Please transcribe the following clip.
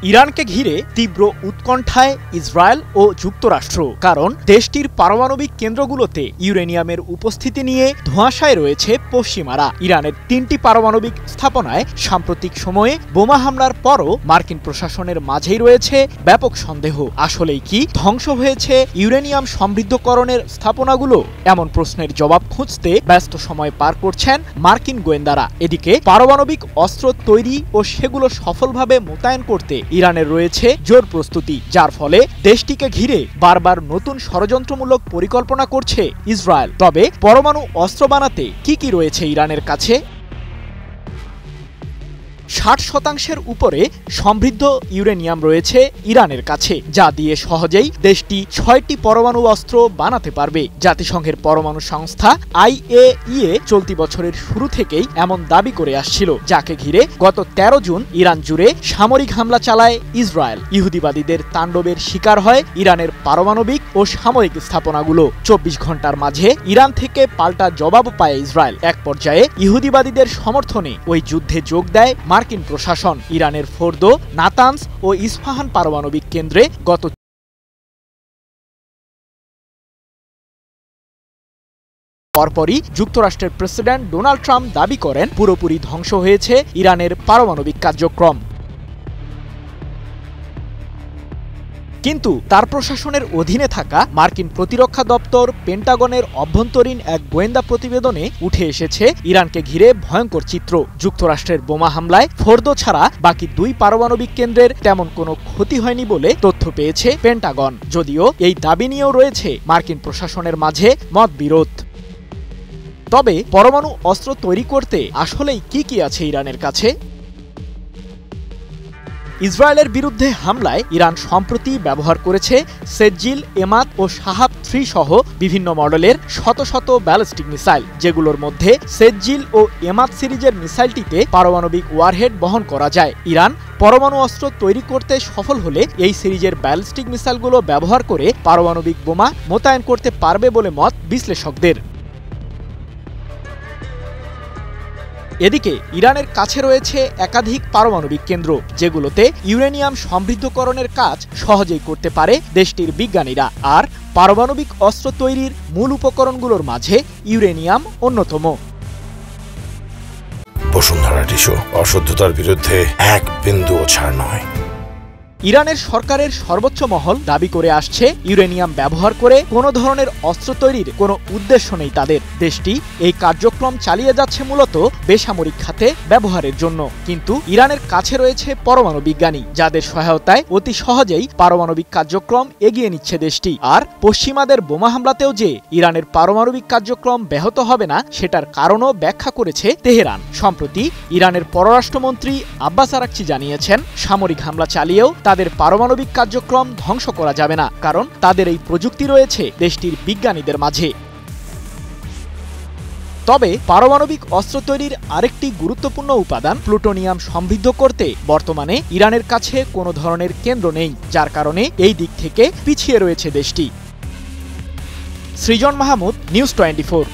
ইরানকে ঘিরে তীব্র উৎকণ্ঠায় ইসরায়েল ও যুক্তরাষ্ট্র, কারণ দেশটির পারমাণবিক কেন্দ্রগুলোতে ইউরেনিয়ামের উপস্থিতি নিয়ে ধোঁয়াশায় রয়েছে পশ্চিমারা। ইরানের ৩টি পারমাণবিক স্থাপনায় সাম্প্রতিক সময়ে বোমা হামলার পরও মার্কিন প্রশাসনের মাঝেই রয়েছে ব্যাপক সন্দেহ। আসলেই কি ধ্বংস হয়েছে ইউরেনিয়াম সমৃদ্ধকরণের স্থাপনাগুলো? এমন প্রশ্নের জবাব খুঁজতে ব্যস্ত সময় পার করছেন মার্কিন গোয়েন্দারা। এদিকে পারমাণবিক অস্ত্র তৈরি ও সেগুলো সফলভাবে মোতায়েন করতে ইরানের রয়েছে জোর প্রস্তুতি, যার ফলে দেশটিকে ঘিরে বারবার নতুন ষড়যন্ত্রমূলক পরিকল্পনা করছে ইসরায়েল। তবে পরমাণু অস্ত্র বানাতে কি রয়েছে ইরানের কাছে? ৬০% উপরে সমৃদ্ধ ইউরেনিয়াম রয়েছে ইরানের কাছে, যা দিয়ে সহজেই দেশটি ৬টি পরমাণু অস্ত্র বানাতে পারবে। জাতিসংঘের পরমাণু সংস্থা IAEA চলতি বছরের শুরু থেকেই এমন দাবি করে আসছিল, যাকে ঘিরে গত ১৩ জুন ইরান জুড়ে সামরিক হামলা চালায় ইসরায়েল। ইহুদিবাদীদের তাণ্ডবের শিকার হয় ইরানের পারমাণবিক ও সামরিক স্থাপনাগুলো। ২৪ ঘন্টার মাঝে ইরান থেকে পাল্টা জবাব পায় ইসরায়েল। এক পর্যায়ে ইহুদিবাদীদের সমর্থনে ওই যুদ্ধে যোগ দেয় মার্কিন প্রশাসন। ইরানের ফোর্দো, নাতানস ও ইস্পাহান পারমাণবিক কেন্দ্রে গত পরপরই যুক্তরাষ্ট্রের প্রেসিডেন্ট ডোনাল্ড ট্রাম্প দাবি করেন পুরোপুরি ধ্বংস হয়েছে ইরানের পারমাণবিক কার্যক্রম। কিন্তু তার প্রশাসনের অধীনে থাকা মার্কিন প্রতিরক্ষা দপ্তর পেন্টাগনের অভ্যন্তরীণ এক গোয়েন্দা প্রতিবেদনে উঠে এসেছে ইরানকে ঘিরে ভয়ঙ্কর চিত্র। যুক্তরাষ্ট্রের বোমা হামলায় ফোর্দো ছাড়া বাকি ২ পারমাণবিক কেন্দ্রের তেমন কোনো ক্ষতি হয়নি বলে তথ্য পেয়েছে পেন্টাগন, যদিও এই দাবি নিয়েও রয়েছে মার্কিন প্রশাসনের মাঝে মতবিরোধ। তবে পরমাণু অস্ত্র তৈরি করতে আসলেই কি আছে ইরানের কাছে? ইসরায়েলের বিরুদ্ধে হামলায় ইরান সম্প্রতি ব্যবহার করেছে সেজ্জিল, এমাত ও শাহাব 3 সহ বিভিন্ন মডেলের শত শত ব্যালিস্টিক মিসাইল, যেগুলোর মধ্যে সেজ্জিল ও এমাত সিরিজের মিসাইলটিতে পারমাণবিক ওয়ারহেড বহন করা যায়। ইরান পরমাণু অস্ত্র তৈরি করতে সফল হলে এই সিরিজের ব্যালিস্টিক মিসাইলগুলো ব্যবহার করে পারমাণবিক বোমা মোতায়েন করতে পারবে বলে মত বিশ্লেষকদের। এদিকে ইরানের কাছে রয়েছে একাধিক পারমাণবিক কেন্দ্র, যেগুলোতে ইউরেনিয়াম সমৃদ্ধকরণের কাজ সহজেই করতে পারে দেশটির বিজ্ঞানীরা। আর পারমাণবিক অস্ত্র তৈরির মূল উপকরণগুলোর মাঝে ইউরেনিয়াম অন্যতম। বসুন্ধরা টিস্যু, অশুদ্ধতার বিরুদ্ধে এক বিন্দুও ছাড় নয়। ইরানের সরকারের সর্বোচ্চ মহল দাবি করে আসছে ইউরেনিয়াম ব্যবহার করে কোনো ধরনের অস্ত্র তৈরির কোনো উদ্দেশ্য নেই তাদের। দেশটি এই কার্যক্রম চালিয়ে যাচ্ছে মূলত বেসামরিক খাতে ব্যবহারের জন্য। কিন্তু ইরানের কাছে রয়েছে পরমাণু বিজ্ঞানী, যাদের সহায়তায় অতি সহজেই পারমাণবিক কার্যক্রম এগিয়ে নিচ্ছে দেশটি। আর পশ্চিমাদের বোমা হামলাতেও যে ইরানের পারমাণবিক কার্যক্রম ব্যাহত হবে না, সেটার কারণও ব্যাখ্যা করেছে তেহরান। সম্প্রতি ইরানের পররাষ্ট্রমন্ত্রী আব্বাস আরাকচি জানিয়েছেন, সামরিক হামলা চালিয়েও তাদের পারমাণবিক কার্যক্রম ধ্বংস করা যাবে না, কারণ তাদের এই প্রযুক্তি রয়েছে দেশটির বিজ্ঞানীদের মাঝে। তবে পারমাণবিক অস্ত্র তৈরির আরেকটি গুরুত্বপূর্ণ উপাদান প্লুটোনিয়াম সমৃদ্ধ করতে বর্তমানে ইরানের কাছে কোনো ধরনের কেন্দ্র নেই, যার কারণে এই দিক থেকে পিছিয়ে রয়েছে দেশটি। সৃজন মাহমুদ, নিউজ 24।